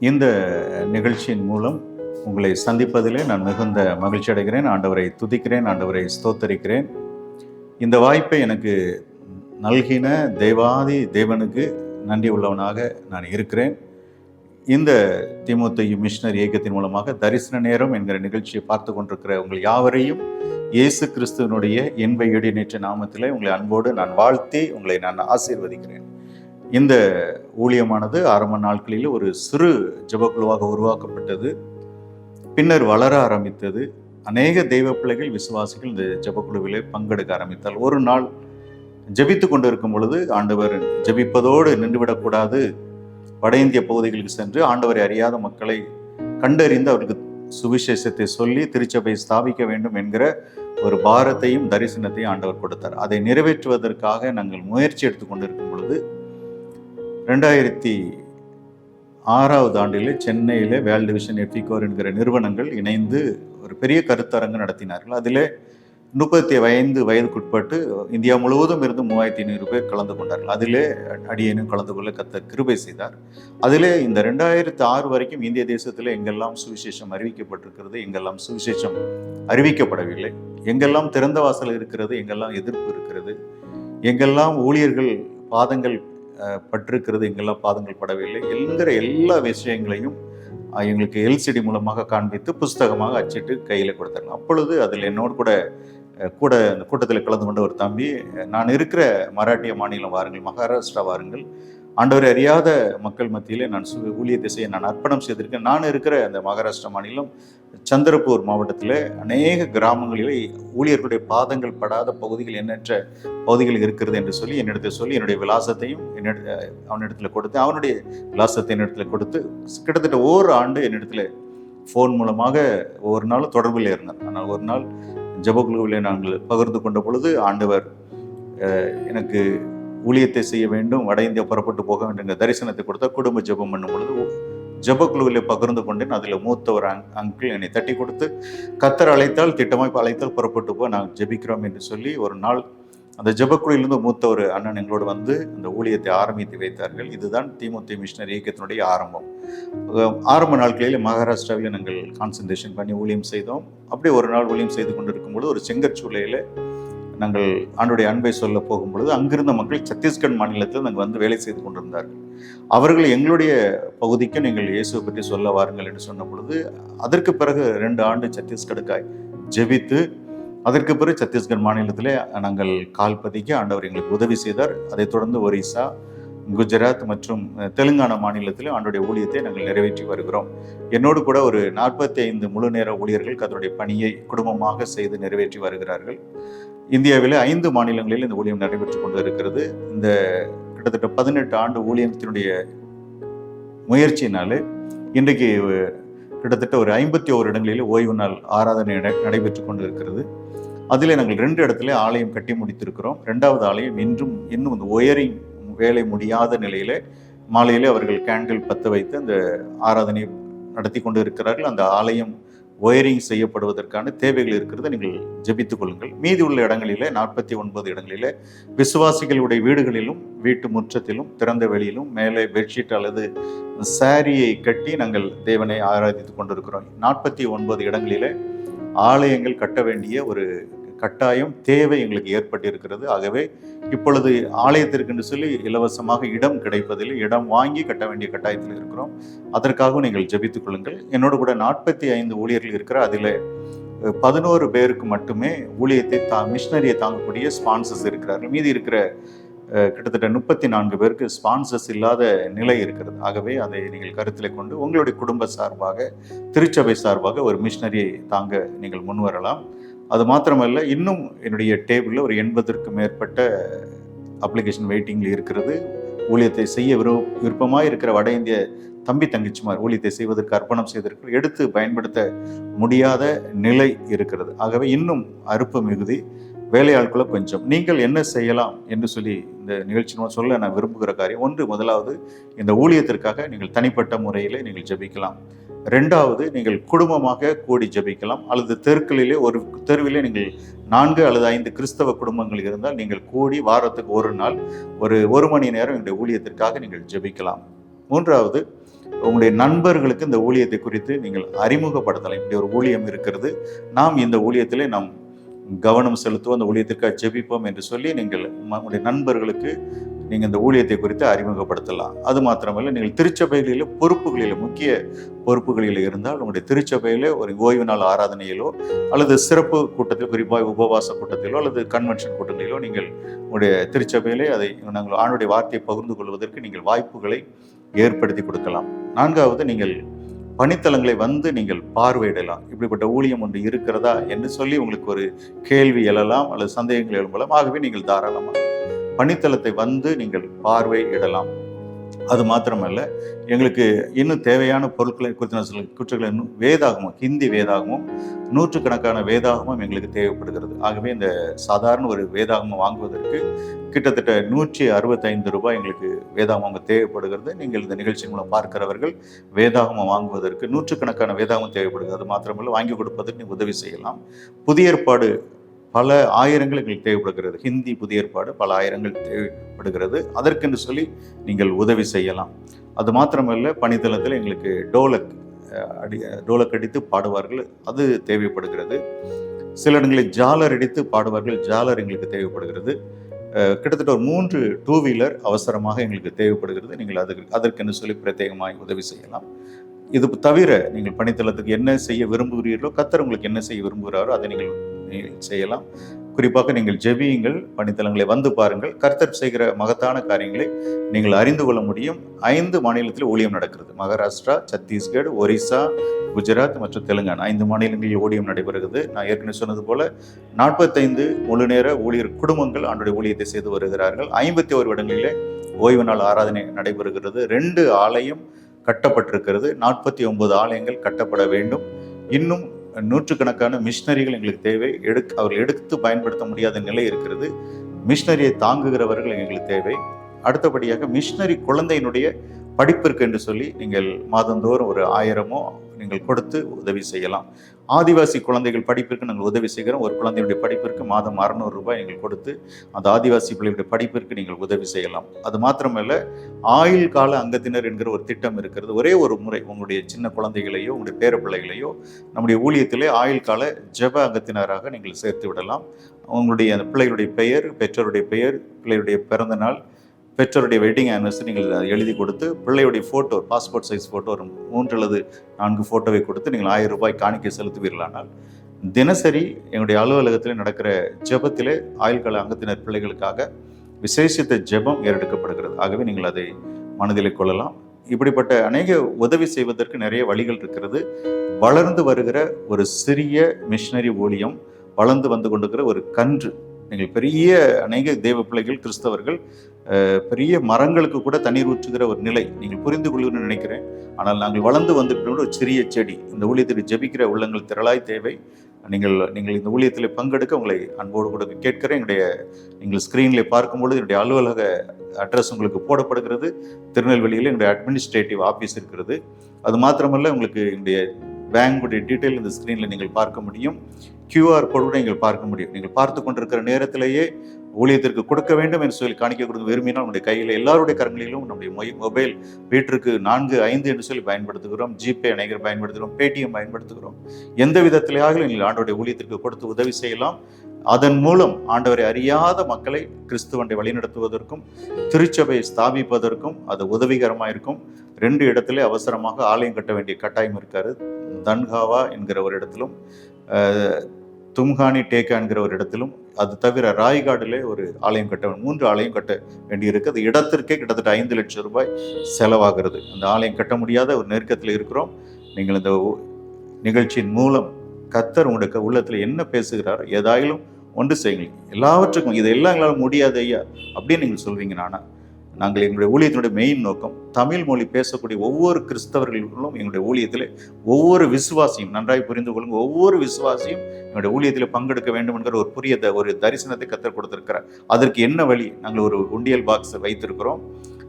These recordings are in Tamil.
இந்த நிகழ்ச்சியின் மூலம் உங்களை சந்திப்பதிலே நான் மிகுந்த மகிழ்ச்சி அடைகிறேன். ஆண்டவரை துதிக்கிறேன், ஆண்டவரை ஸ்தோத்தரிக்கிறேன். இந்த வாய்ப்பை எனக்கு நல்கின தேவாதி தேவனுக்கு நன்றி உள்ளவனாக நான் இருக்கிறேன். இந்த தீமோத்தேயு மிஷனரி இயக்கத்தின் மூலமாக தரிசன நேரம் என்கிற நிகழ்ச்சியை பார்த்து கொண்டிருக்கிற உங்கள் யாவரையும் இயேசு கிறிஸ்துவனுடைய இன்ப இடைநேற்ற நாமத்திலே உங்களை அன்போடு நான் வாழ்த்தி உங்களை நான் ஆசீர்வதிக்கிறேன். இந்த ஊழியமானது ஆரம்ப நாட்களில் ஒரு சிறு ஜெபக்குழுவாக உருவாக்கப்பட்டது. பின்னர் வளர ஆரம்பித்தது. அநேக தெய்வ பிள்ளைகள் விசுவாசிகள் இந்த ஜெபக்குழுவிலே பங்கெடுக்க ஆரம்பித்தால், ஒரு நாள் ஜெபித்து கொண்டு இருக்கும் பொழுது ஆண்டவர் ஜெபிப்பதோடு நின்றுவிடக்கூடாது, வட இந்திய பகுதிகளுக்கு சென்று ஆண்டவரை அறியாத மக்களை கண்டறிந்து அவர்களுக்கு சுவிசேஷத்தை சொல்லி திருச்சபை ஸ்தாபிக்க வேண்டும் என்கிற ஒரு பாரத்தையும் தரிசனத்தையும் ஆண்டவர் கொடுத்தார். அதை நிறைவேற்றுவதற்காக நாங்கள் முயற்சி எடுத்து கொண்டிருக்கும் பொழுது 2006 ஆண்டில் சென்னையில் வேர்ல்டு விஷன் எஃபிகோர் என்கிற நிறுவனங்கள் இணைந்து ஒரு பெரிய கருத்தரங்கு நடத்தினார்கள். அதில் 35 வயதுக்குட்பட்டு இந்தியா முழுவதும் இருந்து 3500 பேர் கலந்து கொண்டார்கள். அதிலே அடியேனும் கலந்து கொள்ள கர்த்தர் கிருபை செய்தார். அதிலே இந்த 2006 வரைக்கும் இந்திய தேசத்தில் எங்கெல்லாம் சுவிசேஷம் அறிவிக்கப்பட்டிருக்கிறது, எங்கெல்லாம் சுவிசேஷம் அறிவிக்கப்படவில்லை, எங்கெல்லாம் திறந்த வாசல் இருக்கிறது, எங்கெல்லாம் எதிர்ப்பு இருக்கிறது, எங்கெல்லாம் ஊழியர்கள் பாதங்கள் பட்டிருக்கிறது, எங்கெல்லாம் பாதங்கள் படவில்லை என்கிற எல்லா விஷயங்களையும் எங்களுக்கு எல்சிடி மூலமாக காண்பித்து புஸ்தகமாக அச்சிட்டு கையில் கொடுத்தாங்க. அப்பொழுது அதில் என்னோடு கூட அந்த கூட்டத்தில் கலந்து கொண்ட ஒரு தம்பி, நான் இருக்கிற மராட்டிய மாநிலம் வாருங்கள், மகாராஷ்டிரா வாருங்கள், ஆண்டவரை அறியாத மக்கள் மத்தியிலே நான் ஊழியத்தை செய்ய நான் அர்ப்பணம் செய்திருக்கேன். நான் இருக்கிற அந்த மகாராஷ்டிரா மாநிலம் சந்திரப்பூர் மாவட்டத்தில் அநேக கிராமங்களிலே ஊழியர்களுடைய பாதங்கள் படாத பகுதிகள் எண்ணற்ற பகுதிகள் இருக்கிறது என்று சொல்லி என்னுடைய விலாசத்தையும் அவனிடத்தில் கொடுத்து, அவனுடைய விலாசத்தை என்னிடத்தில் கொடுத்து கிட்டத்தட்ட ஓராண்டு என்னிடத்தில் ஃபோன் மூலமாக ஒவ்வொரு நாளும் தொடர்பில் இருந்தார். ஆனால் ஒரு நாள் ஜெபக்குழுவிலே நாங்கள் பகிர்ந்து கொண்ட பொழுது ஆண்டவர் எனக்கு ஊழியத்தை செய்ய வேண்டும், வட இந்தியா புறப்பட்டு போக வேண்டும் என்ற தரிசனத்தை கொடுத்தா. குடும்ப ஜெபம் பண்ணும் பொழுது ஜெபக்குழுவிலே பகிர்ந்து கொண்டேன். அதில் மூத்த ஒரு அங்கிள் என்னை தட்டி கொடுத்து, கர்த்தர் அழைத்தால் திட்டமாக அழைத்தால் புறப்பட்டு போ, நாங்கள் ஜெபிக்கிறோம் என்று சொல்லி ஒரு நாள் அந்த ஜெபக்குழுவிலிருந்து மூத்த ஒரு அண்ணன் எங்களோடு வந்து அந்த ஊழியத்தை ஆரம்பித்து வைத்தார்கள். இதுதான் தீமோத்தேயு மிஷனரி இயக்கத்தினுடைய ஆரம்பம். ஆரம்ப நாட்களில் மகாராஷ்டிராவில் நாங்கள் கான்சன்ட்ரேஷன் பண்ணி ஊழியம் செய்தோம். அப்படியே ஒரு நாள் ஊழியம் செய்து கொண்டிருக்கும்போது ஒரு செங்கற்சூளையில் நாங்கள் ஆண்டுடைய அன்பை சொல்ல போகும்பொழுது அங்கிருந்த மக்கள் சத்தீஸ்கர் மாநிலத்தில் நாங்கள் வந்து வேலை செய்து கொண்டிருந்தார்கள். அவர்கள் எங்களுடைய பகுதிக்கு நீங்கள் இயேசுவை பற்றி சொல்ல வாருங்கள் என்று சொன்ன பொழுது, அதற்கு பிறகு 2 ஆண்டு சத்தீஸ்கருக்காய் ஜெபித்து, அதற்கு பிறகு சத்தீஸ்கர் மாநிலத்திலே நாங்கள் கால் பதிக்க ஆண்டவர் எங்களுக்கு உதவி செய்தார். அதைத் தொடர்ந்து ஒரிசா, குஜராத் மற்றும் தெலுங்கானா மாநிலத்தில் ஆண்டுடைய ஊழியத்தை நாங்கள் நிறைவேற்றி வருகிறோம். என்னோடு கூட ஒரு 45 முழு நேர ஊழியர்கள் அதனுடைய பணியை குடும்பமாக செய்து நிறைவேற்றி வருகிறார்கள். இந்தியாவில் 5 மாநிலங்களில் இந்த ஊழியம் நடைபெற்று கொண்டு இருக்கிறது. இந்த கிட்டத்தட்ட 18 ஆண்டு ஊழியத்தினுடைய முயற்சியினாலே இன்றைக்கு கிட்டத்தட்ட ஒரு 51 இடங்களில் ஓய்வு நாள் ஆராதனை நடைபெற்று கொண்டு இருக்கிறது. அதில் நாங்கள் 2 இடத்துல ஆலயம் கட்டி முடித்திருக்கிறோம். 2வது ஆலயம் இன்னும் இந்த ஒயரிங் வேலை முடியாத நிலையில் மாலையிலே அவர்கள் கேண்டில் பற்ற வைத்து அந்த ஆராதனை நடத்தி கொண்டு இருக்கிறார்கள். அந்த ஆலயம் ஒயரிங் செய்யப்படுவதற்கான தேவைகள் இருக்கிறது. நீங்கள் ஜெபித்துக் கொள்ளுங்கள். மீதி உள்ள இடங்களிலே 49 இடங்களிலே விசுவாசிகளுடைய வீடுகளிலும் வீட்டு முற்றத்திலும் திறந்த வெளியிலும் மேலே பெட்ஷீட் அல்லது சாரியை கட்டி நாங்கள் தேவனை ஆராதித்து கொண்டிருக்கிறோம். 49 இடங்களிலே ஆலயங்கள் கட்ட வேண்டிய ஒரு கட்டாயம் தேவை எங்களுக்கு ஏற்பட்டிருக்கிறது. ஆகவே இப்பொழுது ஆலயத்திற்கு சொல்லி இலவசமாக இடம் கிடைப்பதில் இடம் வாங்கி கட்ட வேண்டிய கட்டாயத்தில் இருக்கிறோம். அதற்காகவும் நீங்கள் ஜெபித்துக் கொள்ளுங்கள். என்னோடு கூட 45 ஊழியர்கள் இருக்கிற அதில் 11 பேருக்கு மட்டுமே ஊழியத்தை மிஷனரியை தாங்கக்கூடிய ஸ்பான்சர்ஸ் இருக்கிறார்கள். மீதி இருக்கிற கிட்டத்தட்ட 34 பேருக்கு ஸ்பான்சர்ஸ் இல்லாத நிலை இருக்கிறது. ஆகவே அதை நீங்கள் கருத்தில் கொண்டு உங்களுடைய குடும்ப சார்பாக, திருச்சபை சார்பாக ஒரு மிஷனரியை தாங்க நீங்கள் முன்வரலாம். அது மாத்திரமல்ல, இன்னும் என்னுடைய டேபிளில் ஒரு 80க்கும் மேற்பட்ட அப்ளிகேஷன் வெயிட்டிங்கில் இருக்கிறது. ஊழியத்தை செய்ய விருப்பமாக இருக்கிற வட இந்திய தம்பி தங்கச்சிமார் ஊழியத்தை செய்வதற்கு அர்ப்பணம் செய்திருக்கிற எடுத்து பயன்படுத்த முடியாத நிலை இருக்கிறது. ஆகவே இன்னும் அறுப்பு மிகுதி, வேலையாட்களை கொஞ்சம். நீங்கள் என்ன செய்யலாம் என்று சொல்லி இந்த நிகழ்ச்சி சொல்ல நான் விரும்புகிற காரியம், முதலாவது இந்த ஊழியத்திற்காக நீங்கள் தனிப்பட்ட முறையில் நீங்கள் ஜெபிக்கலாம். 2வது, நீங்கள் குடும்பமாக கூடி ஜெபிக்கலாம். அல்லது தெருக்களிலே ஒரு தெருவிலே நீங்கள் 4 அல்லது 5 கிறிஸ்தவ குடும்பங்கள் இருந்தால் நீங்கள் கூடி வாரத்துக்கு ஒரு நாள் ஒரு மணி நேரம் இந்த ஊழியத்திற்காக நீங்கள் ஜெபிக்கலாம். 3வது, உங்களுடைய நண்பர்களுக்கு இந்த ஊழியத்தை குறித்து நீங்கள் அறிமுகப்படுத்தலாம். இப்படி ஒரு ஊழியம் இருக்கிறது, நாம் இந்த ஊழியத்திலே நாம் கவனம் செலுத்துவோம், அந்த ஊழியத்திற்காக ஜெபிப்போம் என்று சொல்லி நீங்கள் உங்களுடைய நண்பர்களுக்கு நீங்கள் இந்த ஊழியத்தை குறித்து அறிமுகப்படுத்தலாம். அது மாத்திரமல்ல, நீங்கள் திருச்சபைகளில் பொறுப்புகளில் முக்கிய பொறுப்புகளில் இருந்தால் உங்களுடைய திருச்சபையில் ஒரு ஓய்வு நாள் ஆராதனையிலோ அல்லது சிறப்பு கூட்டத்தில், குறிப்பாக உபவாச கூட்டத்திலோ அல்லது கன்வென்ஷன் கூட்டங்களிலோ நீங்கள் உங்களுடைய திருச்சபையிலே அதை நாங்கள் ஆண்டுடைய வார்த்தையை பகிர்ந்து கொள்வதற்கு நீங்கள் வாய்ப்புகளை ஏற்படுத்தி கொடுக்கலாம். 4வது, நீங்கள் பணித்தலங்களை வந்து நீங்கள் பார்வையிடலாம். இப்படிப்பட்ட ஊழியம் ஒன்று இருக்கிறதா என்று சொல்லி உங்களுக்கு ஒரு கேள்வி எழலாம் அல்லது சந்தேகங்கள் எழும்பலாம். ஆகவே நீங்கள் தாராளமாக பணித்தளத்தை வந்து நீங்கள் பார்வையிடலாம். அது மாத்திரமல்ல, எங்களுக்கு இன்னும் தேவையான பொருட்களை குற்றங்களை வேதாகமும், ஹிந்தி வேதாகமும், நூற்றுக்கணக்கான வேதாகமும் எங்களுக்கு தேவைப்படுகிறது. ஆகவே இந்த சாதாரண ஒரு வேதாகமம் வாங்குவதற்கு கிட்டத்தட்ட 165 ரூபாய் எங்களுக்கு வேதாகமம் தேவைப்படுகிறது. நீங்கள் இந்த நிகழ்ச்சி மூலம் பார்க்கிறவர்கள் வேதாகமம் வாங்குவதற்கு நூற்றுக்கணக்கான வேதாகமம் தேவைப்படுகிறது. அது மாத்திரமல்ல, வாங்கி கொடுப்பதற்கு நீங்கள் உதவி செய்யலாம். புதிய ஏற்பாடு பல ஆயிரங்கள் எங்களுக்கு தேவைப்படுகிறது. ஹிந்தி புதிய ஏற்பாடு பல ஆயிரங்கள் தேவைப்படுகிறது. அதற்கென்று சொல்லி நீங்கள் உதவி செய்யலாம். அது மாத்திரமல்ல, பணித்தளத்தில் எங்களுக்கு டோலக் அடித்து பாடுவார்கள், அது தேவைப்படுகிறது. சில இடங்களில் ஜாலர் அடித்து பாடுவார்கள், ஜாலர் எங்களுக்கு தேவைப்படுகிறது. கிட்டத்தட்ட ஒரு 3 2 வீலர் அவசரமாக எங்களுக்கு தேவைப்படுகிறது. நீங்கள் அதற்கென்று சொல்லி பிரத்யேகமாக உதவி செய்யலாம். இது தவிர நீங்கள் பணித்தளத்துக்கு என்ன செய்ய விரும்புகிறீர்களோ, கர்த்தர் உங்களுக்கு என்ன செய்ய விரும்புகிறாரோ அதை நீங்கள் செய்யலாம். குறிப்பாக நீங்கள் ஜெபியுங்கள், பணித்தளங்களை வந்து பாருங்கள். கர்த்தர் செய்கிற மகத்தான காரியங்களை நீங்கள் அறிந்து கொள்ள முடியும். 5 மாநிலத்தில் ஊழியம் நடக்கிறது. மகாராஷ்டிரா, சத்தீஸ்கர், ஒரிசா, குஜராத் மற்றும் தெலுங்கானா 5 மாநிலங்களில் ஊழியம் நடைபெறுகிறது. நான் ஏற்கனவே சொன்னது போல 45 முழு நேர ஊழியர் குடும்பங்கள் ஆண்டுடைய ஊழியத்தை செய்து வருகிறார்கள். 51 இடங்களிலே ஓய்வு நாள் ஆராதனை நடைபெறுகிறது. 2 ஆலயம் கட்டப்பட்டிருக்கிறது. 49 ஆலயங்கள் கட்டப்பட வேண்டும். இன்னும் நூற்றுக்கணக்கான மிஷினரிகள் எங்களுக்கு தேவை. அவர்கள் எடுத்து பயன்படுத்த முடியாத நிலை இருக்கிறது. மிஷினரியை தாங்குகிறவர்கள் எங்களுக்கு தேவை. அடுத்தபடியாக மிஷினரி குழந்தையினுடைய படிப்பிற்கு என்று சொல்லி நீங்கள் மாதந்தோறும் ஒரு 1000 நீங்கள் கொடுத்து உதவி செய்யலாம். ஆதிவாசி குழந்தைகள் படிப்பிற்கு நாங்கள் உதவி செய்கிறோம். ஒரு குழந்தையுடைய படிப்பிற்கு மாதம் 600 ரூபாய் நீங்கள் கொடுத்து அந்த ஆதிவாசி பிள்ளையுடைய படிப்பிற்கு நீங்கள் உதவி செய்யலாம். அது மாத்திரமல்ல, ஆயுள் கால அங்கத்தினர் என்கிற ஒரு திட்டம் இருக்கிறது. ஒரே ஒரு முறை உங்களுடைய சின்ன குழந்தைகளையோ உங்களுடைய பேர பிள்ளைகளையோ நம்முடைய ஊழியத்திலே ஆயுள் கால ஜெப அங்கத்தினராக நீங்கள் சேர்த்து விடலாம். உங்களுடைய அந்த பிள்ளைகளுடைய பெயர், பெற்றோருடைய பெயர், பிள்ளையுடைய பிறந்த நாள், பெற்றோருடைய வெட்டிங் ஆனிவர்சரி நீங்கள் எழுதி கொடுத்து, பிள்ளையுடைய ஃபோட்டோ, பாஸ்போர்ட் சைஸ் ஃபோட்டோ ஒரு 3 அல்லது 4 ஃபோட்டோவை கொடுத்து நீங்கள் 1000 ரூபாய் காணிக்கை செலுத்துவீர்களானால் தினசரி எங்களுடைய அலுவலகத்தில் நடக்கிற ஜெபத்திலே ஆயுள்கால அங்கத்தினர் பிள்ளைகளுக்காக விசேஷித்த ஜெபம் ஏறெடுக்கப்படுகிறது. ஆகவே நீங்கள் அதை மனதில் கொள்ளலாம். இப்படிப்பட்ட அநேக உதவி செய்வதற்கு நிறைய வழிகள் இருக்கிறது. வளர்ந்து வருகிற ஒரு சிறிய மிஷினரி ஊழியம், வளர்ந்து வந்து கொண்டிருக்கிற ஒரு கன்று. நீங்கள் பெரிய அநேக தேவ பிள்ளைகள், கிறிஸ்தவர்கள் பெரிய மரங்களுக்கு கூட தண்ணீர் ஊற்றுகிற ஒரு நிலை நீங்கள் புரிந்து கொள்ளுன்னு நினைக்கிறேன். ஆனால் நாங்கள் வளர்ந்து வந்துட்டு ஒரு சிறிய செடி. இந்த ஊழியத்தில் ஜெபிக்கிற உள்ளங்கள் திரளாய் தேவை. நீங்கள் இந்த ஊழியத்தில் பங்கெடுக்க உங்களை அன்போடு கூட கேட்கிறேன். நீங்கள் ஸ்க்ரீனில் பார்க்கும்பொழுது என்னுடைய அலுவலக அட்ரஸ் உங்களுக்கு போடப்படுகிறது. திருநெல்வேலியில் என்னுடைய அட்மினிஸ்ட்ரேட்டிவ் ஆஃபீஸ் இருக்கிறது. அது மாத்திரமல்ல, உங்களுக்கு என்னுடைய பேங்குடைய டீட்டெயில் இந்த ஸ்க்ரீனில் நீங்கள் பார்க்க முடியும். QR கோடு கூட நீங்கள் பார்க்க முடியும். நீங்கள் பார்த்து கொண்டிருக்கிற நேரத்திலேயே ஊழியத்திற்கு கொடுக்க வேண்டும் என்று சொல்லி காணிக்கை கொடுக்க விரும்பினால் நம்முடைய கையில், எல்லாருடைய கரங்களிலும் நம்முடைய மொபைல் வீட்டிற்கு 4, 5 என்று சொல்லி பயன்படுத்துகிறோம். ஜிபே அநேகர் பயன்படுத்துகிறோம், பேடிஎம் பயன்படுத்துகிறோம். எந்த விதத்திலேயாக நீங்கள் ஆண்டவருடைய ஊழியத்திற்கு கொடுத்து உதவி செய்யலாம். அதன் மூலம் ஆண்டவரை அறியாத மக்களை கிறிஸ்துவண்டை வழிநடத்துவதற்கும் திருச்சபையை ஸ்தாபிப்பதற்கும் அது உதவிகரமாக இருக்கும். 2 இடத்துல அவசரமாக ஆலயம் கட்ட வேண்டிய கட்டாயம் இருக்காரு. தன்காவா என்கிற ஒரு இடத்திலும், தும்கானி டேக்கா என்கிற ஒரு இடத்திலும், அது தவிர ராய்காடிலே ஒரு ஆலயம் கட்ட 3 ஆலயம் கட்ட வேண்டியிருக்கு. அது இடத்திற்கே கிட்டத்தட்ட 5 லட்சம் ரூபாய் செலவாகிறது. அந்த ஆலயம் கட்ட முடியாத ஒரு நெருக்கத்தில் இருக்கிறோம். நீங்கள் இந்த நிகழ்ச்சியின் மூலம் கர்த்தர் உங்களுடைய உள்ளத்தில் என்ன பேசுகிறாரோ ஏதாயிலும் ஒன்று செய்யுங்கள். எல்லாவற்றுக்கும் இதெல்லாம் எங்களால் முடியாது ஐயா அப்படின்னு நீங்கள் சொல்வீங்க. நாங்கள் எங்களுடைய ஊழியத்தினுடைய மெயின் நோக்கம் தமிழ் மொழி பேசக்கூடிய ஒவ்வொரு கிறிஸ்தவர்களும் எங்களுடைய ஊழியத்தில் ஒவ்வொரு விசுவாசியும், நன்றாய் புரிந்து கொள்ளுங்க, ஒவ்வொரு விசுவாசியும் எங்களுடைய ஊழியத்தில் பங்கெடுக்க வேண்டும் என்கிற ஒரு தரிசனத்தை கர்த்தர் கொடுத்திருக்கிறார். அதற்கு என்ன வழி? நாங்கள் ஒரு உண்டியல் பாக்ஸ் வைத்திருக்கிறோம்.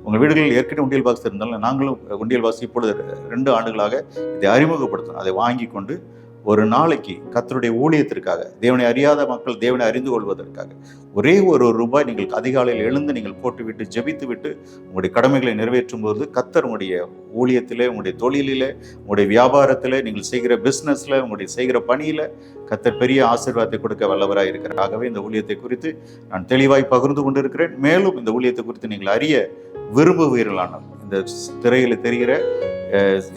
உங்கள் வீடுகளில் ஏற்கனவே உண்டியல் பாக்ஸ் இருந்தாலும் நாங்களும் உண்டியல் பாக்ஸ் இப்பொழுது 2 ஆண்டுகளாக இதை அறிமுகப்படுத்தணும். அதை வாங்கி கொண்டு ஒரு நாளைக்கு கர்த்தருடைய ஊழியத்திற்காக, தேவனை அறியாத மக்கள் தேவனை அறிந்து கொள்வதற்காக ஒரே ஒரு ரூபாய் நீங்கள் அதிகாலையில் எழுந்து நீங்கள் போட்டுவிட்டு ஜெபித்து விட்டு உங்களுடைய கடமைகளை நிறைவேற்றும் போது கர்த்தர் உங்களுடைய ஊழியத்திலே, உங்களுடைய தொழிலிலே, உங்களுடைய வியாபாரத்திலே, நீங்கள் செய்கிற பிஸ்னஸ்ல, உங்களுடைய செய்கிற பணியில கர்த்தர் பெரிய ஆசீர்வாதத்தை கொடுக்க வல்லவராய் இருக்கிறார். ஆகவே இந்த ஊழியத்தை குறித்து நான் தெளிவாய் பகிர்ந்து கொண்டிருக்கிறேன். மேலும் இந்த ஊழியத்தை குறித்து நீங்கள் அறிய விரும்புவீர்களானால் இந்த திரையில் தெரிகிற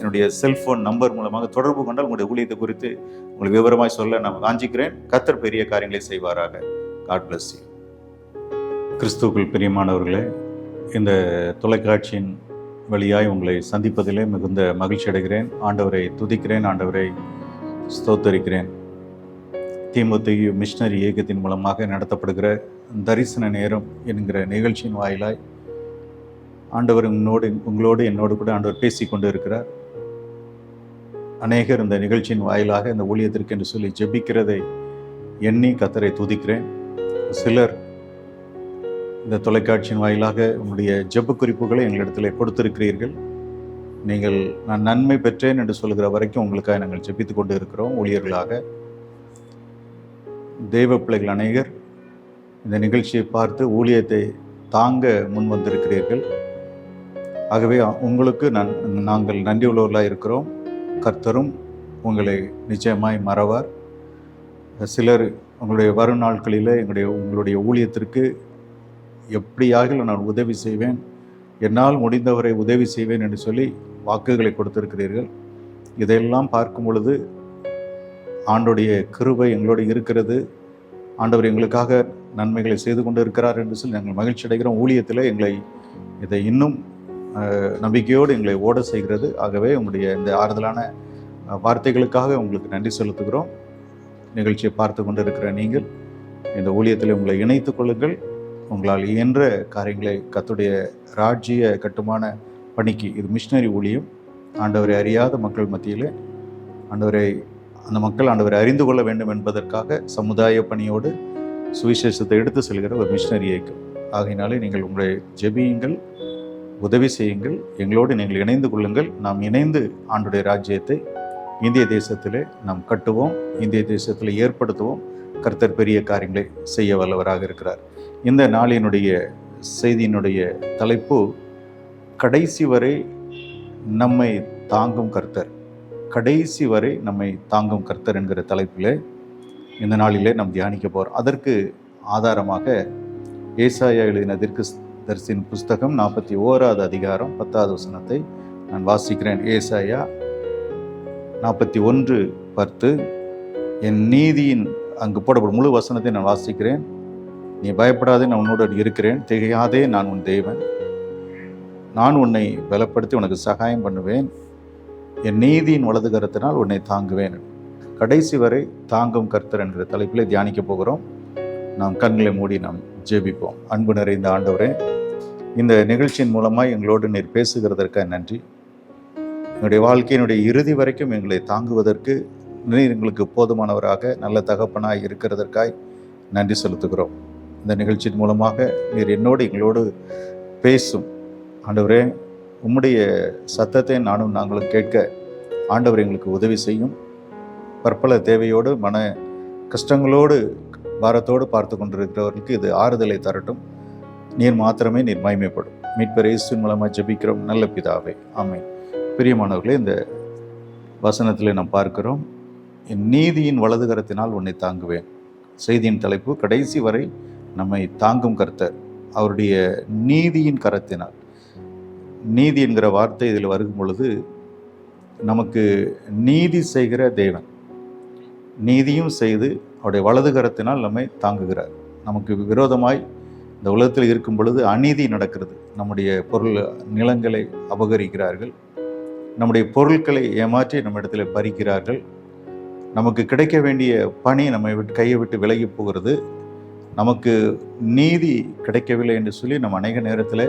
என்னுடைய செல்போன் நம்பர் மூலமாக தொடர்பு கொண்டால் உங்களுடைய ஊழியத்தை குறித்து உங்களுக்கு விவரமாய் சொல்ல நான் வாஞ்சிக்கிறேன். கர்த்தர் பெரிய காரியங்களை செய்வாராக. God bless you. கிறிஸ்துவுக்குள் பிரியமானவர்களே, இந்த தொலைக்காட்சியின் வழியாய் உங்களை சந்திப்பதிலே மிகுந்த மகிழ்ச்சி அடைகிறேன். ஆண்டவரை துதிக்கிறேன், ஆண்டவரை ஸ்தோத்தரிக்கிறேன். தீமோத்தேயு மிஷனரி இயக்கத்தின் மூலமாக நடத்தப்படுகிற தரிசன நேரம் என்கிற நிகழ்ச்சியின் வாயிலாய் ஆண்டவர் உங்களோடு என்னோடு கூட ஆண்டவர் பேசி கொண்டு இருக்கிறார். அநேகர் இந்த நிகழ்ச்சியின் வாயிலாக இந்த ஊழியத்திற்கு என்று சொல்லி ஜெபிக்கிறதை எண்ணி கர்த்தரை துதிக்கிறேன். சிலர் இந்த தொலைக்காட்சியின் வாயிலாக உங்களுடைய ஜெப குறிப்புகளை எங்களிடத்தில் கொடுத்திருக்கிறீர்கள். நீங்கள் நான் நன்மை பெற்றேன் என்று சொல்கிற வரைக்கும் உங்களுக்காக நாங்கள் ஜெபித்து கொண்டு இருக்கிறோம். ஊழியர்களாக தெய்வ பிள்ளைகள் அநேகர் இந்த நிகழ்ச்சியை பார்த்து ஊழியத்தை தாங்க முன் வந்திருக்கிறீர்கள். ஆகவே உங்களுக்கு நாங்கள் நன்றி உள்ளவர்களாக இருக்கிறோம். கர்த்தரும் உங்களை நிச்சயமாய் மறவார். சிலர் உங்களுடைய வரும் நாட்களில் உங்களுடைய ஊழியத்திற்கு எப்படியாக நான் உதவி செய்வேன், என்னால் முடிந்தவரை உதவி செய்வேன் என்று சொல்லி வாக்குகளை கொடுத்திருக்கிறீர்கள். இதையெல்லாம் பார்க்கும் பொழுது ஆண்டோடைய கிருபை எங்களோடு இருக்கிறது. ஆண்டவர் எங்களுக்காக நன்மைகளை செய்து கொண்டு இருக்கிறார் என்று சொல்லி நாங்கள் மகிழ்ச்சி அடைகிறோம். ஊழியத்தில் இதை இன்னும் நம்பிக்கையோடு எங்களை ஓட செய்கிறது. ஆகவே உங்களுடைய இந்த ஆறுதலான வார்த்தைகளுக்காக உங்களுக்கு நன்றி செலுத்துகிறோம். நிகழ்ச்சியை பார்த்து கொண்டு இருக்கிற நீங்கள் இந்த ஊழியத்தில் உங்களை இணைத்துக் கொள்ளுங்கள். உங்களால் இயன்ற காரியங்களை கர்த்தருடைய ராஜ்ய கட்டுமான பணிக்கு, இது மிஷனரி ஊழியம், ஆண்டவரை அறியாத மக்கள் மத்தியில் அந்த மக்கள் ஆண்டவரை அறிந்து கொள்ள வேண்டும் என்பதற்காக சமுதாய பணியோடு சுவிசேஷத்தை எடுத்து செல்கிற ஒரு மிஷனரி இயக்கம். ஆகையினாலே நீங்கள் உங்களை ஜெபியுங்கள், உதவி செய்யுங்கள், எங்களோடு நீங்கள் இணைந்து கொள்ளுங்கள். நாம் இணைந்து ஆண்டுடைய ராஜ்யத்தை இந்திய தேசத்திலே நாம் கட்டுவோம், இந்திய தேசத்தில் ஏற்படுத்துவோம். கர்த்தர் பெரிய காரியங்களை செய்ய வல்லவராக இருக்கிறார். இந்த நாளினுடைய செய்தியினுடைய தலைப்பு கடைசி வரை நம்மை தாங்கும் கர்த்தர். கடைசி வரை நம்மை தாங்கும் கர்த்தர் என்கிற தலைப்பில் இந்த நாளிலே நாம் தியானிக்க போகிறோம். அதற்கு ஆதாரமாக ஏசாயா எழுதின தரிசன புஸ்தகம் 41வது அதிகாரம் 10வது வசனத்தை நான் வாசிக்கிறேன். ஏசாயா 41:10. என் நீதியின் அங்கு போடப்படும் முழு வசனத்தை நான் வாசிக்கிறேன். நீ பயப்படாதே, நான் உன்னோடு இருக்கிறேன். திகையாதே, நான் உன் தேவன். நான் உன்னை பலப்படுத்தி உனக்கு சகாயம் பண்ணுவேன். என் நீதியின் வலது கரத்தினால் உன்னை தாங்குவேன். கடைசி வரை தாங்கும் கர்த்தர் என்கிற தலைப்பில் தியானிக்க போகிறோம். நாம் கண்களை மூடி நாம் ஜெபிப்போம். அன்பு நிறைந்த ஆண்டவரே, இந்த நிகழ்ச்சியின் மூலமாக எங்களோடு நீர் பேசுகிறதற்காக நன்றி. எங்களுடைய வாழ்க்கையினுடைய இறுதி வரைக்கும் எங்களை தாங்குவதற்கு நீர் எங்களுக்கு போதுமானவராக நல்ல தகப்பனாய் இருக்கிறதற்காய் நன்றி செலுத்துகிறோம். இந்த நிகழ்ச்சியின் மூலமாக நீர் எங்களோடு பேசும் ஆண்டவரே. உம்முடைய சத்தத்தை நாங்களும் கேட்க ஆண்டவர் எங்களுக்கு உதவி செய்யும். பற்பல தேவையோடு மன கஷ்டங்களோடு பாரத்தோடு பார்த்து கொண்டிருக்கிறவர்களுக்கு இது ஆறுதலை தரட்டும். நீர் மாத்திரமே நீர் மகிமைப்படும். மீட்பர் இயேசுவின் மூலமாக ஜெபிக்கிறோம் நல்ல பிதாவே, ஆமென். பிரியமானவர்களே, இந்த வசனத்தில் நாம் பார்க்கிறோம், என் நீதியின் வலது கரத்தினால் உன்னை தாங்குவேன். செய்தியின் தலைப்பு கடைசி வரை நம்மை தாங்கும் கர்த்தர், அவருடைய நீதியின் கரத்தினால். நீதி என்கிற வார்த்தை இதில் வரும் பொழுது நமக்கு நீதி செய்கிற தேவன், நீதியும் செய்து அவருடைய வலது கரத்தினால் நம்மை தாங்குகிறார். நமக்கு விரோதமாய் இந்த உலகத்தில் இருக்கும் பொழுது அநீதி நடக்கிறது. நம்முடைய நிலங்களை அபகரிக்கிறார்கள், நம்முடைய பொருட்களை ஏமாற்றி நம்ம இடத்துல பறிக்கிறார்கள், நமக்கு கிடைக்க வேண்டிய பணி நம்மை கையை விட்டு விலகி போகிறது, நமக்கு நீதி கிடைக்கவில்லை என்று சொல்லி நம்ம அநேக நேரத்தில்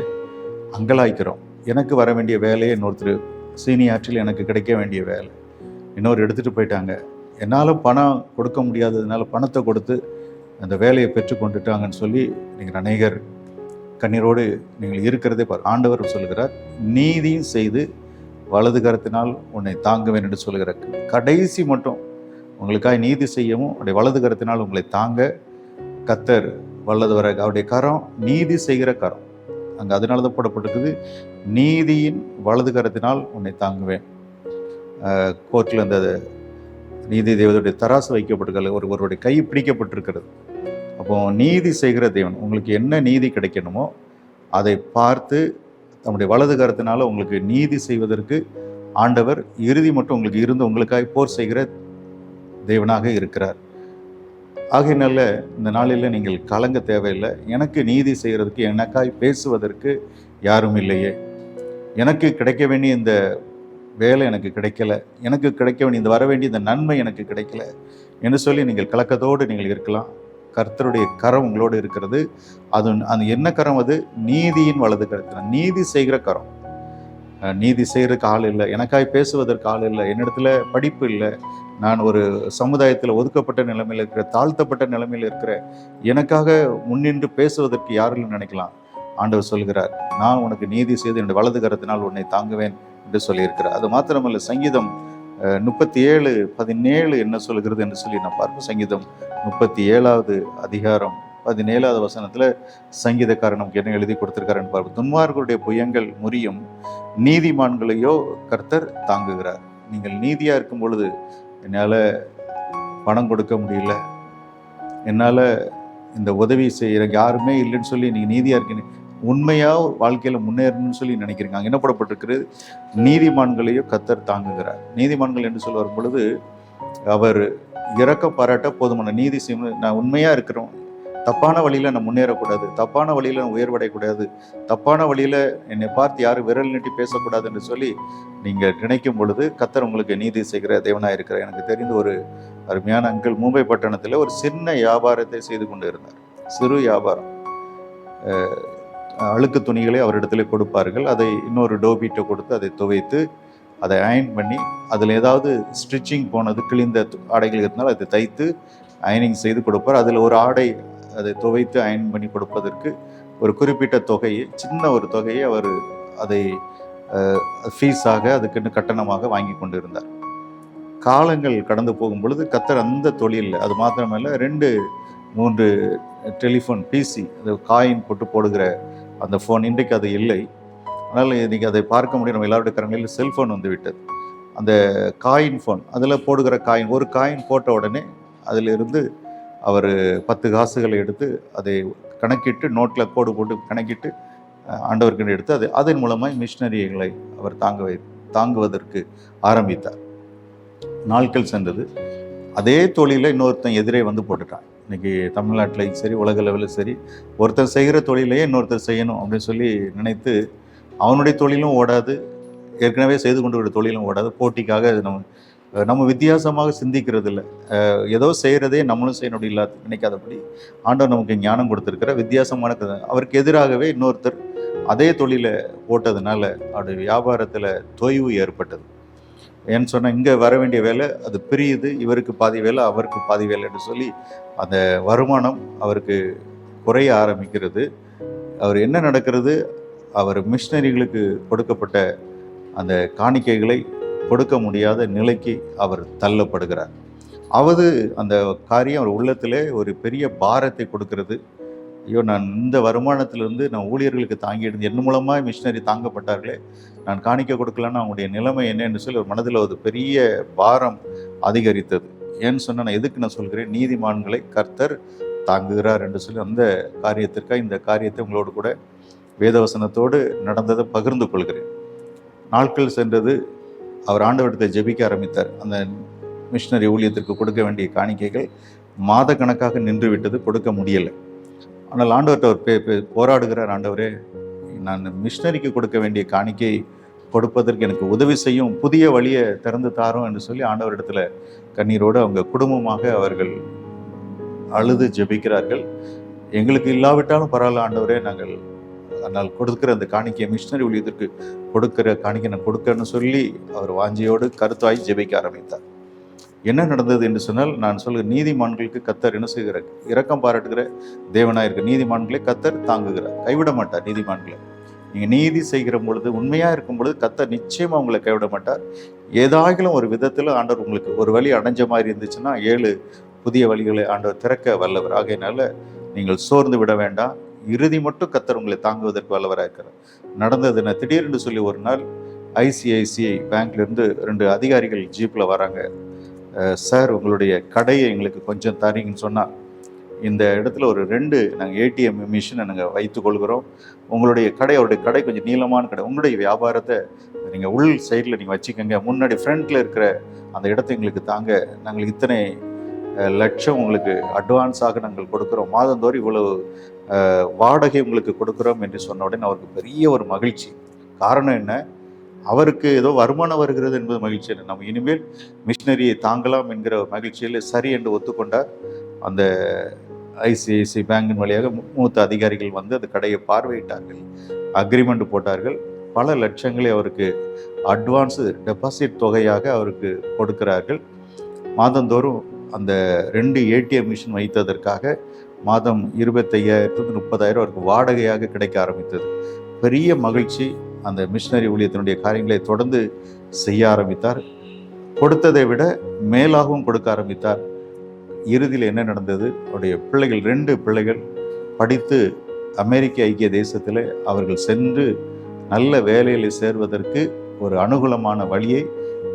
அங்கலாய்க்கிறோம். எனக்கு வர வேண்டிய வேலையை இன்னொருத்தர் சீனியாற்றில் எனக்கு கிடைக்க வேண்டிய வேலை இன்னொரு எடுத்துகிட்டு போயிட்டாங்க, என்னால் பணம் கொடுக்க முடியாததுனால பணத்தை கொடுத்து அந்த வேலையை பெற்று கொண்டுட்டாங்கன்னு சொல்லி நீங்கள் அநேகர் கண்ணீரோடு நீங்கள் இருக்கிறதே ஆண்டவர் சொல்கிறார், நீதியும் செய்து வலது கரத்தினால் உன்னை தாங்குவேன் என்று சொல்கிறார். கடைசி மட்டும் உங்களுக்காக நீதி செய்யவும் அவருடைய வலது கரத்தினால் உங்களை தாங்க கர்த்தர் வல்லவர். அவருடைய கரம் நீதி செய்கிற கரம். அங்கே அதனால தான் போடப்பட்டிருக்குது, நீதியின் வலது கரத்தினால் உன்னை தாங்குவேன். கோர்ட்டில் அந்த நீதி தேவனுடைய தராசு வைக்கப்பட்டிருக்கல, ஒருவருடைய கை பிடிக்கப்பட்டிருக்கிறது. அப்போ நீதி செய்கிற தேவன், உங்களுக்கு என்ன நீதி கிடைக்கணுமோ அதை பார்த்து தம்முடைய வலது கரத்தினால உங்களுக்கு நீதி செய்வதற்கு ஆண்டவர் இறுதி மட்டும் உங்களுக்கு இருந்து உங்களுக்காக போர் செய்கிற தேவனாக இருக்கிறார். ஆகையினால இந்த நாளில் நீங்கள் கலங்க தேவையில்லை. எனக்கு நீதி செய்கிறதுக்கு, எனக்காய் பேசுவதற்கு யாரும் இல்லையே, எனக்கு கிடைக்க வேண்டிய இந்த வேலை எனக்கு கிடைக்கல, எனக்கு கிடைக்க வேண்டிய இந்த வர வேண்டிய இந்த நன்மை எனக்கு கிடைக்கல என்று சொல்லி நீங்கள் கலக்கத்தோடு நீங்கள் இருக்கலாம். கர்த்தருடைய கரம் உங்களோடு இருக்கிறது. அது அந்த என்ன கரம்? அது நீதியின் வலது கரத்தினால் நீதி செய்கிற கரம். நீதி செய்கிறதுக்கு ஆள் இல்லை, எனக்காய் பேசுவதற்கு ஆள் இல்லை, என்னிடத்துல படிப்பு இல்லை, நான் ஒரு சமுதாயத்தில் ஒதுக்கப்பட்ட நிலைமையில் இருக்கிற, தாழ்த்தப்பட்ட நிலைமையில் இருக்கிற, எனக்காக முன்னின்று பேசுவதற்கு யாரும் நினைக்கலாம். ஆண்டவர் சொல்கிறார், நான் உனக்கு நீதி செய்து என்னுடைய வலது கரத்தினால் உன்னை தாங்குவேன் என்று சொல்லியிருக்கிறார். அது மாத்திரமல்ல, சங்கீதம் 37:17 என்ன சொல்கிறது என்று சொல்லி நான் பார்ப்போம். சங்கீதம் 37வது அதிகாரம் 17வது வசனத்தில் சங்கீதக்காரன் நமக்கு என்ன எழுதி கொடுத்திருக்காருன்னு பார்ப்போம். துன்மார்களுடைய புயங்கள் முறியும், நீதிமான்களையோ கர்த்தர் தாங்குகிறார். நீங்கள் நீதியா இருக்கும் பொழுது, என்னால் பணம் கொடுக்க முடியல, என்னால் இந்த உதவி செய்கிற யாருமே இல்லைன்னு சொல்லி நீங்கள் நீதியாக இருக்கீங்க, உண்மையாக வாழ்க்கையில் முன்னேறணும்னு சொல்லி நினைக்கிறீங்க. அங்கே என்ன போடப்பட்டிருக்கிறது? நீதிமான்களையோ கர்த்தர் தாங்குகிறார். நீதிமான்கள் என்று சொல்ல வரும் பொழுது, அவர் இரக்கம் பாராட்ட போதுமான நீதி செய்யணும். நான் உண்மையாக இருக்கிறோம், தப்பான வழியில் நான் முன்னேறக்கூடாது, தப்பான வழியில் நான் உயர்வடையக்கூடாது, தப்பான வழியில் என்னை பார்த்து யாரும் விரல் நீட்டி பேசக்கூடாது என்று சொல்லி நீங்கள் நினைக்கும் பொழுது கர்த்தர் உங்களுக்கு நீதி செய்கிற தேவனாக இருக்கிறார். எனக்கு தெரிந்த ஒரு அருமையான அங்கிள் மும்பை பட்டணத்தில் ஒரு சின்ன வியாபாரத்தை செய்து கொண்டு இருந்தார். சிறு வியாபாரம். அழுக்கு துணிகளை அவரிடத்துல கொடுப்பார்கள். அதை இன்னொரு டோபீட்டை கொடுத்து அதை துவைத்து அதை அயன் பண்ணி, அதில் ஏதாவது ஸ்டிச்சிங் போனது, கிழிந்த ஆடைகள் இருந்தால் அதை தைத்து அயனிங் செய்து கொடுப்பார். அதில் ஒரு ஆடை அதை துவைத்து அயன் பண்ணி கொடுப்பதற்கு ஒரு குறிப்பிட்ட தொகையை, சின்ன ஒரு தொகையை அவர் அதை ஃபீஸாக, அதுக்குன்னு கட்டணமாக வாங்கி கொண்டு இருந்தார். காலங்கள் கடந்து போகும் பொழுது கர்த்தர் அந்த தொழிலில், அது மாத்திரமல்ல 2-3 டெலிஃபோன் பிசி, அது காயின் போடுகிற அந்த ஃபோன், இன்றைக்கு அது இல்லை. அதனால் இன்றைக்கி அதை பார்க்க முடியும். நம்ம எல்லாருடைய கரங்களில் செல்ஃபோன் வந்து விட்டது. அந்த காயின் ஃபோன், அதில் போடுகிற காயின், ஒரு காயின் போட்ட உடனே அதிலிருந்து அவர் 10 காசுகளை எடுத்து அதை கணக்கிட்டு, நோட்டில் கோடு போட்டு கணக்கிட்டு ஆண்டவர்கிட்ட எடுத்து அதன் மூலமாக மிஷினரிகளை அவர் தாங்குவதற்கு ஆரம்பித்தார். நாட்கள் சென்றது. அதே தொழிலை இன்னொருத்தன் எதிரே வந்து போட்டுட்டான். இன்றைக்கி தமிழ்நாட்டிலையும் சரி, உலக லெவலில் சரி, ஒருத்தர் செய்கிற தொழிலையே இன்னொருத்தர் செய்யணும் அப்படின்னு சொல்லி நினைத்து, அவனுடைய தொழிலும் ஓடாது, ஏற்கனவே செய்து கொண்டு வர தொழிலும் ஓடாது. போட்டிக்காக நம்ம வித்தியாசமாக சிந்திக்கிறது இல்லை. ஏதோ செய்கிறதே நம்மளும் செய்யணும் இல்லாத நினைக்காதபடி ஆண்டவர் நமக்கு ஞானம் கொடுத்துருக்கிற வித்தியாசமான, அவருக்கு எதிராகவே இன்னொருத்தர் அதே தொழிலை போட்டதுனால அவருடைய வியாபாரத்தில் தொய்வு ஏற்பட்டது. ஏன்னு சொன்னால், இங்கே வர வேண்டிய வேலை அது பிரியுது, இவருக்கு பாதி வேலை அவருக்கு பாதி வேலைன்னு சொல்லி அந்த வருமானம் அவருக்கு குறைய ஆரம்பிக்கிறது. அவர் என்ன நடக்கிறது? அவர் மிஷினரிகளுக்கு கொடுக்கப்பட்ட அந்த காணிக்கைகளை கொடுக்க முடியாத நிலைக்கு அவர் தள்ளப்படுகிறார். அந்த காரியம் அவர் உள்ளத்திலே ஒரு பெரிய பாரத்தை கொடுக்கிறது. ஐயோ, நான் இந்த வருமானத்திலிருந்து நான் ஊழியர்களுக்கு தாங்கியிருந்து, என் மூலமாக மிஷினரி தாங்கப்பட்டார்களே, நான் காணிக்க கொடுக்கலன்னா அவங்களுடைய நிலைமை என்னன்னு சொல்லி ஒரு மனதில் ஒரு பெரிய பாரம் அதிகரித்தது. ஏன்னு சொன்னால், நான் எதுக்கு நான் சொல்கிறேன், நீதிமான்களை கர்த்தர் தாங்குகிறார் என்று சொல்லி அந்த காரியத்திற்காக இந்த காரியத்தை உங்களோடு கூட வேதவசனத்தோடு நடந்ததை பகிர்ந்து கொள்கிறேன். நாட்கள் சென்றது. அவர் ஆண்டவரிடத்தை ஜெபிக்க ஆரம்பித்தார். அந்த மிஷினரி ஊழியத்திற்கு கொடுக்க வேண்டிய காணிக்கைகள் மாத கணக்காக நின்று விட்டது, கொடுக்க முடியலை. ஆனால் ஆண்டவர்கிட்ட அவர் போராடுகிறார். ஆண்டவரே, நான் மிஷினரிக்கு கொடுக்க வேண்டிய காணிக்கை கொடுப்பதற்கு எனக்கு உதவி செய்யும், புதிய வழியை திறந்து தாரோம் என்று சொல்லி ஆண்டவரிடத்தில் கண்ணீரோடு அவங்க குடும்பமாக அவர்கள் அழுது ஜெபிக்கிறார்கள். எங்களுக்கு இல்லாவிட்டாலும் பரவாயில்ல ஆண்டவரே, நாங்கள் கொடுக்குற அந்த காணிக்கையை, மிஷினரி ஊழியத்திற்கு கொடுக்குற காணிக்கை நான் கொடுக்கன்னு சொல்லி அவர் வாஞ்சியோடு கருத்தாய் ஜெபிக்க ஆரம்பித்தார். என்ன நடந்தது என்று சொன்னால், நான் சொல்கிற நீதிமான்களுக்கு கர்த்தர் என்ன செய்கிறார்? இரக்கம் பாராட்டுகிற தேவனாக இருக்க நீதிமான்களை கர்த்தர் தாங்குகிறார், கைவிட மாட்டார் நீதிமான்களை. நீங்கள் நீதி செய்கிற பொழுது, உண்மையாக இருக்கும் பொழுது கர்த்தர் நிச்சயமாக உங்களை கைவிட மாட்டார். ஏதாகிலும் ஒரு விதத்தில் ஆண்டவர் உங்களுக்கு ஒரு வழி அடைஞ்ச மாதிரி இருந்துச்சுன்னா 7 புதிய வழிகளை ஆண்டவர் திறக்க வல்லவர். ஆகையினால நீங்கள் சோர்ந்து விட வேண்டாம். இறுதி மட்டும் கர்த்தர் உங்களை தாங்குவதற்கு வல்லவராக இருக்கிறார். நடந்தது என்ன, திடீர்னு சொல்லி ஒரு நாள் ஐசிஐசிஐ பேங்க்லேருந்து 2 அதிகாரிகள் ஜீப்பில் வராங்க. சார், உங்களுடைய கடையை எங்களுக்கு கொஞ்சம் தரீங்கன்னு சொன்னால், இந்த இடத்துல ஒரு 2 நாங்கள் ஏடிஎம் மிஷினை நாங்கள் வைத்து கொள்கிறோம். உங்களுடைய கடை, அவருடைய கடை கொஞ்சம் நீளமான கடை, உங்களுடைய வியாபாரத்தை நீங்கள் உள் சைடில் நீங்கள் வச்சுக்கோங்க, முன்னாடி ஃப்ரண்ட்டில் இருக்கிற அந்த இடத்த எங்களுக்கு தாங்க, நாங்கள் இத்தனை லட்சம் உங்களுக்கு அட்வான்ஸாக நாங்கள் கொடுக்குறோம், மாதந்தோறும் இவ்வளவு வாடகை உங்களுக்கு கொடுக்குறோம் என்று சொன்ன உடனே அவருக்கு பெரிய ஒரு மகிழ்ச்சி. காரணம் என்ன, அவருக்கு ஏதோ வருமானம் வருகிறது என்பது மகிழ்ச்சி இல்லை, நம்ம இனிமேல் மிஷினரியை தாங்கலாம் என்கிற மகிழ்ச்சியில் சரி என்று ஒத்துக்கொண்டார். அந்த ஐசிஐசி பேங்கின் வழியாக மூத்த அதிகாரிகள் வந்து அந்த கடையை பார்வையிட்டார்கள், அக்ரிமெண்ட் போட்டார்கள். பல லட்சங்களை அவருக்கு அட்வான்ஸு டெபாசிட் தொகையாக அவருக்கு கொடுக்கிறார்கள். மாதந்தோறும் அந்த 2 ஏடிஎம் மிஷின் வைத்ததற்காக மாதம் 25,000 30,000 அவருக்கு வாடகையாக கிடைக்க ஆரம்பித்தது. பெரிய மகிழ்ச்சி. அந்த மிஷினரி ஊழியத்தினுடைய காரியங்களை தொடர்ந்து செய்ய ஆரம்பித்தார். கொடுத்ததை விட மேலாகவும் கொடுக்க ஆரம்பித்தார். இறுதியில் என்ன நடந்தது, அவருடைய பிள்ளைகள் 2 பிள்ளைகள் படித்து அமெரிக்க ஐக்கிய தேசத்தில் அவர்கள் சென்று நல்ல வேலையில் சேர்வதற்கு ஒரு அனுகூலமான வழியை,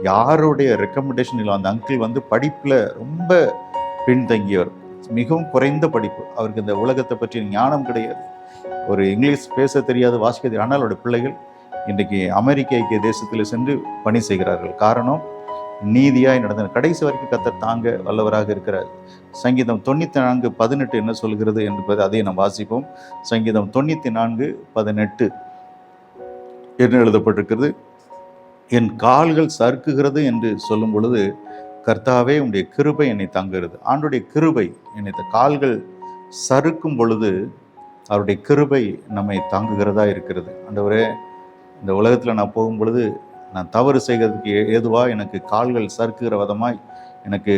யாருடைய ரெக்கமெண்டேஷன் இல்லை, அந்த அங்கிள் வந்து படிப்பில் ரொம்ப பின்தங்கியவர், மிகவும் குறைந்த படிப்பு, அவருக்கு இந்த உலகத்தை பற்றிய ஞானம் கிடையாது, ஒரு இங்கிலீஷ் பேச தெரியாது, வாசிக்க தெரியாது. ஆனால் அவருடைய பிள்ளைகள் இன்றைக்கு அமெரிக்க ஐக்கிய தேசத்தில் சென்று பணி செய்கிறார்கள். காரணம், நீதியாய் நடந்த கடைசி வரைக்கும் கர்த்தர் தாங்க வல்லவராக இருக்கிறார். சங்கீதம் 94:18 என்ன சொல்கிறது என்பது அதை நாம் வாசிப்போம். சங்கீதம் 94:18 என்ன எழுதப்பட்டிருக்கிறது, என் கால்கள் சறுக்குகிறது என்று சொல்லும் பொழுது, கர்த்தாவே உம்முடைய கிருபை என்னை தாங்குகிறது. ஆண்டுடைய கிருபை என்னை, கால்கள் சறுக்கும் பொழுது அவருடைய கிருபை நம்மை தாங்குகிறதா இருக்கிறது. ஆண்டவரே, இந்த உலகத்தில் நான் போகும் பொழுது நான் தவறு செய்கிறதுக்கு ஏதுவாக எனக்கு கால்கள் சறுக்குகிற விதமாய் எனக்கு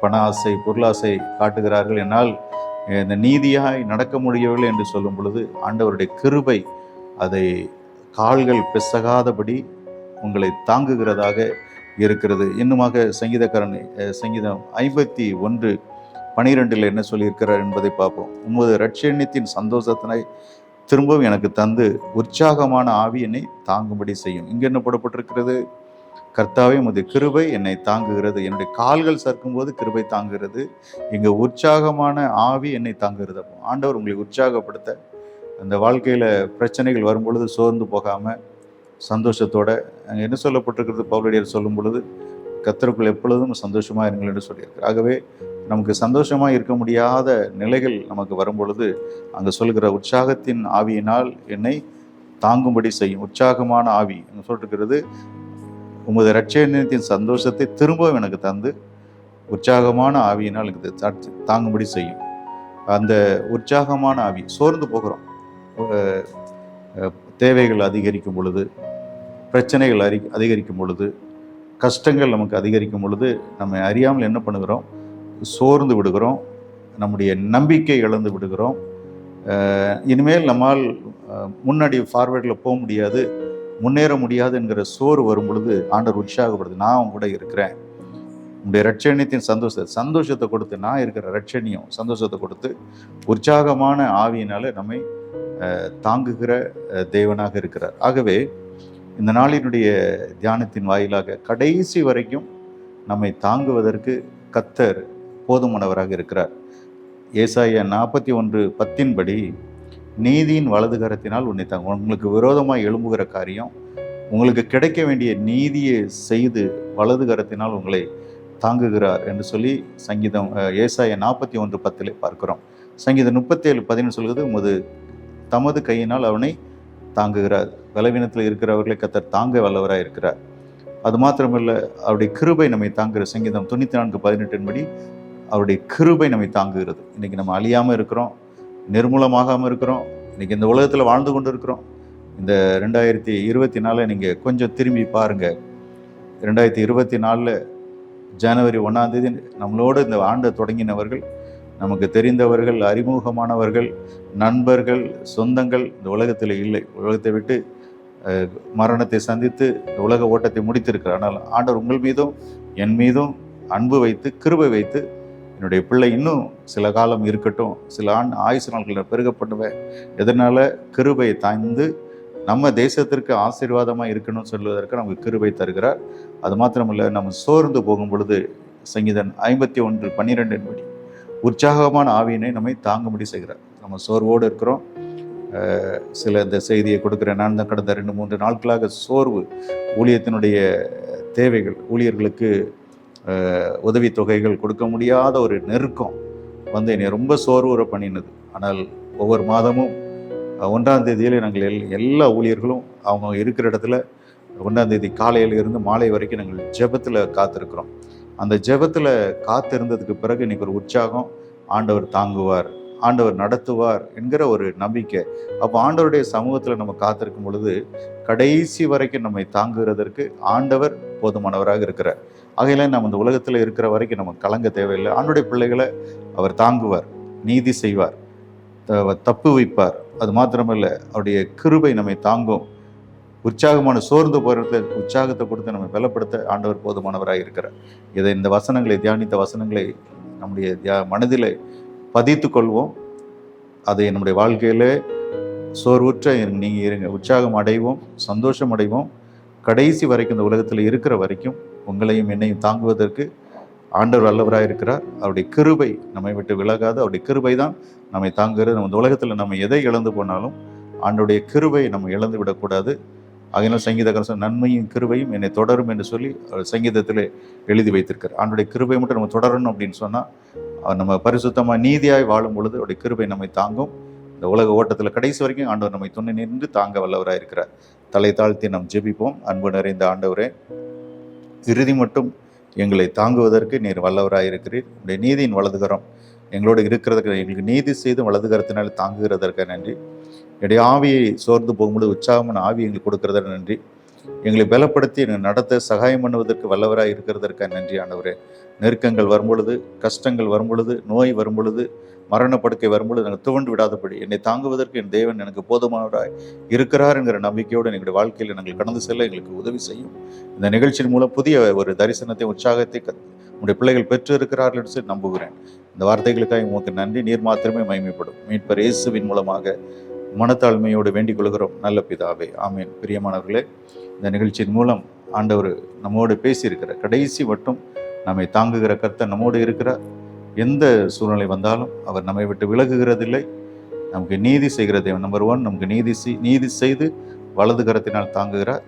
பண ஆசை, பொருளாசை காட்டுகிறார்கள், என்னால் இந்த நீதியாய் நடக்க முடியவில்லை என்று சொல்லும் பொழுது ஆண்டவருடைய கிருபை அதை கால்கள் பிசகாதபடி உங்களை தாங்குகிறதாக இருக்கிறது. இன்னுமாக சங்கீதக்காரன் சங்கீதம் 51:12 என்ன சொல்லியிருக்கிறார் என்பதை பார்ப்போம். உமது இரட்சணியத்தின் சந்தோஷத்தினை திரும்பவும் எனக்கு தந்து உற்சாகமான ஆவி என்னை தாங்கும்படி செய்யும். இங்கே என்ன போடப்பட்டிருக்கிறது, கர்த்தாவே உமது கிருபை என்னை தாங்குகிறது. என்னுடைய கால்கள் சறுக்கும் போது கிருபை தாங்குகிறது. இங்கே உற்சாகமான ஆவி என்னை தாங்குகிறது. ஆண்டவர் உங்களை உற்சாகப்படுத்த, அந்த வாழ்க்கையில் பிரச்சனைகள் வரும் பொழுது சோர்ந்து போகாமல் சந்தோஷத்தோட, அங்கே என்ன சொல்லப்பட்டிருக்கிறது, பவுலடியார் சொல்லும் பொழுது கர்த்தருக்குள் எப்பொழுதும் சந்தோஷமாக இருங்கள் என்று சொல்லியிருக்கிறார். ஆகவே நமக்கு சந்தோஷமாக இருக்க முடியாத நிலைகள் நமக்கு வரும் பொழுது அங்கே சொல்கிற உற்சாகத்தின் ஆவியினால் என்னை தாங்கும்படி செய்யும். உற்சாகமான ஆவி அங்கே சொல்லிருக்கிறது, உமது இரட்சணியத்தின் சந்தோஷத்தை திரும்பவும் எனக்கு தந்து உற்சாகமான ஆவியினால் எனக்கு தாங்கும்படி செய்யும். அந்த உற்சாகமான ஆவி, சோர்ந்து போகிறோம், தேவைகள் அதிகரிக்கும் பொழுது, பிரச்சனைகள் அதிகரிக்கும் பொழுது, கஷ்டங்கள் நமக்கு அதிகரிக்கும் பொழுது நம்ம அறியாமல் என்ன பண்ணுகிறோம், சோர்ந்து விடுகிறோம், நம்முடைய நம்பிக்கை இழந்து விடுகிறோம். இனிமேல் நம்மால் முன்னாடி ஃபார்வேர்டில் போக முடியாது, முன்னேற முடியாது என்கிற சோறு வரும் பொழுது ஆண்டவர் உற்சாகப்படுது, நான் அவங்க கூட இருக்கிறேன், உங்களுடைய இரட்சணியத்தின் சந்தோஷத்தை கொடுத்து, நான் இருக்கிற இரட்சணியம் சந்தோஷத்தை கொடுத்து உற்சாகமான ஆவியினால நம்மை தாங்குகிற தேவனாக இருக்கிறார். ஆகவே இந்த நாளினுடைய தியானத்தின் வாயிலாக கடைசி வரைக்கும் நம்மை தாங்குவதற்கு கர்த்தர் போதுமானவராக இருக்கிறார். ஏசாயா 41:10 படி, நீதியின் வலது கரத்தினால் உன்னை தாங்க. உங்களுக்கு விரோதமாக எழும்புகிற காரியம், உங்களுக்கு கிடைக்க வேண்டிய நீதியை செய்து வலது கரத்தினால் உங்களை தாங்குகிறார் என்று சொல்லி சங்கீதம் ஏசாயா 41:10 பார்க்கிறோம். சங்கீதம் 37:11 சொல்கிறது, தமது கையினால் அவனை தாங்குகிறார். பலவீனத்தில் இருக்கிறவர்களை கர்த்தர் தாங்க வல்லவராக இருக்கிறார். அது மாத்திரமல்ல, அவருடைய கிருபை நம்மை தாங்குகிற சங்கீதம் 94:18 படி அவருடைய கிருபை நம்மை தாங்குகிறது. இன்றைக்கி நம்ம அழியாமல் இருக்கிறோம், நிர்மூலமாகாமல் இருக்கிறோம், இன்றைக்கி இந்த உலகத்தில் வாழ்ந்து கொண்டு இருக்கிறோம். இந்த 2024 நீங்கள் கொஞ்சம் திரும்பி பாருங்கள். 2024 ஜனவரி 1 நம்மளோடு இந்த ஆண்டை தொடங்கினவர்கள் நமக்கு தெரிந்தவர்கள், அறிமுகமானவர்கள், நண்பர்கள், சொந்தங்கள் இந்த உலகத்தில் இல்லை. உலகத்தை விட்டு மரணத்தை சந்தித்து இந்த உலக ஓட்டத்தை முடித்திருக்கிறார். ஆனால் ஆண்டவர் உங்கள் மீதும் என் மீதும் அன்பு வைத்து, கிருபை வைத்து, என்னுடைய பிள்ளை இன்னும் சில காலம் இருக்கட்டும், சில ஆயுசு நாட்களில் பெருக பண்ணுவேன், எதனால் கிருபை தாய்ந்து நம்ம தேசத்திற்கு ஆசீர்வாதமாக இருக்கணும்னு சொல்வதற்கு நமக்கு கிருபை தருகிறார். அது மாத்திரமல்ல, நம்ம சோர்ந்து போகும் பொழுது சங்கீதம் 51:12 படி உற்சாகமான ஆவியினை நம்மை தாங்கும்படி செய்கிறார். நம்ம சோர்வோடு இருக்கிறோம். சில இந்த செய்தியை கொடுக்குறேன். நான் தான் கடந்த 2-3 நாட்களாக சோர்வு, ஊழியத்தினுடைய தேவைகள், ஊழியர்களுக்கு உதவித்தொகைகள் கொடுக்க முடியாத ஒரு நெருக்கம் வந்து என்னை ரொம்ப சோர்வுற பண்ணினது. ஆனால் ஒவ்வொரு மாதமும் 1ஆம் தேதியிலே நாங்கள் எல்லா ஊழியர்களும் அவங்க இருக்கிற இடத்துல 1ஆம் தேதி காலையில் இருந்து மாலை வரைக்கும் நாங்கள் ஜெபத்தில் காத்திருக்கிறோம். அந்த ஜெபத்தில் காத்திருந்ததுக்கு பிறகு இன்றைக்கி ஒரு உற்சாகம், ஆண்டவர் தாங்குவார், ஆண்டவர் நடத்துவார் என்கிற ஒரு நம்பிக்கை. அப்போ ஆண்டவருடைய சமூகத்தில் நம்ம காத்திருக்கும் பொழுது கடைசி வரைக்கும் நம்மை தாங்குகிறதற்கு ஆண்டவர் போதுமானவராக இருக்கிறார். ஆகையில நம்ம இந்த உலகத்தில் இருக்கிற வரைக்கும் நம்ம கலங்க தேவையில்லை. ஆண்டவருடைய பிள்ளைகளை அவர் தாங்குவார், நீதி செய்வார், தப்பு வைப்பார். அது மாத்திரமல்ல, அவருடைய கிருபை நம்மை தாங்கும். உற்சாகமான சோர்ந்து போகிறத உற்சாகத்தை கொடுத்து நம்ம பலப்படுத்த ஆண்டவர் போதுமானவராக இருக்கிறார். இந்த வசனங்களை தியானித்த வசனங்களை நம்முடைய மனதில் பதித்து கொள்வோம். அதை நம்முடைய வாழ்க்கையில் சோர்வுற்ற நீங்கள் இருங்க, உற்சாகம் அடைவோம், சந்தோஷம் அடைவோம். கடைசி வரைக்கும் இந்த உலகத்தில் இருக்கிற வரைக்கும் உங்களையும் என்னையும் தாங்குவதற்கு ஆண்டவர் வல்லவராக இருக்கிறார். அவருடைய கிருபை நம்மை விட்டு விலகாது. அவருடைய கிருபை தான் நம்மை தாங்குகிறது. நம்ம இந்த உலகத்தில் நம்ம எதை இழந்து போனாலும் ஆண்டவருடைய கிருபை நம்ம இழந்து விடக்கூடாது. அதனால் சங்கீதக்காரன் நன்மையும் கிருபையும் என்னை தொடரும் என்று சொல்லி சங்கீதத்தில் எழுதி வைத்திருக்கார். ஆண்டவருடைய கிருபை மட்டும் நம்ம தொடரணும் அப்படின்னு சொன்னால் நம்ம பரிசுத்தமாக நீதியாய் வாழும் பொழுது அவருடைய கிருபை நம்மை தாங்கும். இந்த உலக ஓட்டத்தில் கடைசி வரைக்கும் ஆண்டவர் நம்மை துணை நின்று தாங்க வல்லவராக இருக்கிறார். தலை தாழ்த்தி நாம் ஜெபிப்போம். அன்பு நிறைந்த ஆண்டவரே, இறுதி மட்டும் எங்களை தாங்குவதற்கு நீர் வல்லவராக இருக்கிறீர். உடைய நீதியின் வலதுகரம் எங்களோடு இருக்கிறதுக்கு, எங்களுக்கு நீதி செய்து வலதுகரத்தினால் தாங்குகிறதற்கு நன்றி. என்னுடைய ஆவியை சோர்ந்து போகும்போது உற்சாகமான ஆவி எங்களுக்கு கொடுக்கறதற்கு நன்றி. எங்களை பலப்படுத்தி எங்களை நடத்த சகாயம் பண்ணுவதற்கு வல்லவராக இருக்கிறதற்கு நன்றி ஆண்டவரே. நெருக்கங்கள் வரும்பொழுது, கஷ்டங்கள் வரும்பொழுது, நோய் வரும்பொழுது, மரணப்படுக்கை வரும்பொழுது நாங்கள் துவண்டு விடாதபடி என்னை தாங்குவதற்கு என் தேவன் எனக்கு போதுமானவராய் இருக்கிறார் என்கிற நம்பிக்கையோடு எங்களுடைய வாழ்க்கையில் நாங்கள் கடந்து செல்ல எங்களுக்கு உதவி செய்யும். இந்த நிகழ்ச்சியின் மூலம் புதிய ஒரு தரிசனத்தை, உற்சாகத்தை உங்களுடைய பிள்ளைகள் பெற்று இருக்கிறார்கள் என்று நம்புகிறேன். இந்த வார்த்தைகளுக்காக உங்களுக்கு நன்றி. நீர் மாத்திரமே மகிமைப்படும். மீட்பர் இயேசுவின் மூலமாக மனத்தாழ்மையோடு வேண்டிக் கொள்கிறோம் நல்ல பிதாவே, ஆமேன். பிரியமானவர்களே, இந்த நிகழ்ச்சியின் மூலம் ஆண்டவர் நம்மோடு பேசியிருக்கிற கடைசி மட்டும் நம்மை தாங்குகிற கர்த்தர் நம்மோடு இருக்கிறார். எந்த சூழ்நிலை வந்தாலும் அவர் நம்மை விட்டு விலகுகிறதில்லை. நமக்கு நீதி செய்கிற தேவன். நம்பர் 1, நமக்கு நீதி செய்து வலது கரத்தினால் தாங்குகிறார்.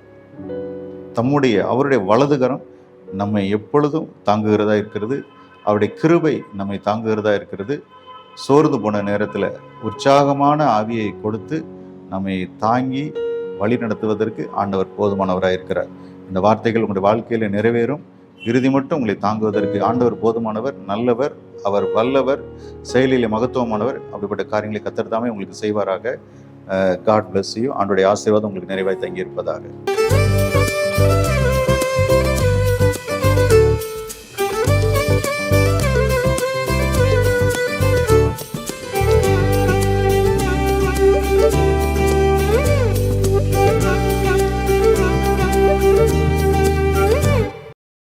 அவருடைய வலது கரம் நம்மை எப்பொழுதும் தாங்குகிறதா இருக்கிறது. அவருடைய கிருபை நம்மை தாங்குகிறதா இருக்கிறது. சோர்ந்து போன நேரத்தில் உற்சாகமான ஆவியை கொடுத்து நம்மை தாங்கி வழி நடத்துவதற்கு ஆண்டவர் போதுமானவராக இருக்கிறார். இந்த வார்த்தைகள் உங்களுடைய வாழ்க்கையில் நிறைவேறும். இறுதி மட்டும் உங்களை தாங்குவதற்கு ஆண்டவர் போதுமானவர், நல்லவர், அவர் வல்லவர், செயலிலே மகத்துவமானவர். அப்படிப்பட்ட காரியங்களை கர்த்தர் தாமே உங்களுக்கு செய்வாராக. God bless you. ஆண்டவருடைய ஆசீர்வாதம் உங்களுக்கு நிறைவாய் தங்கி இருப்பதாக.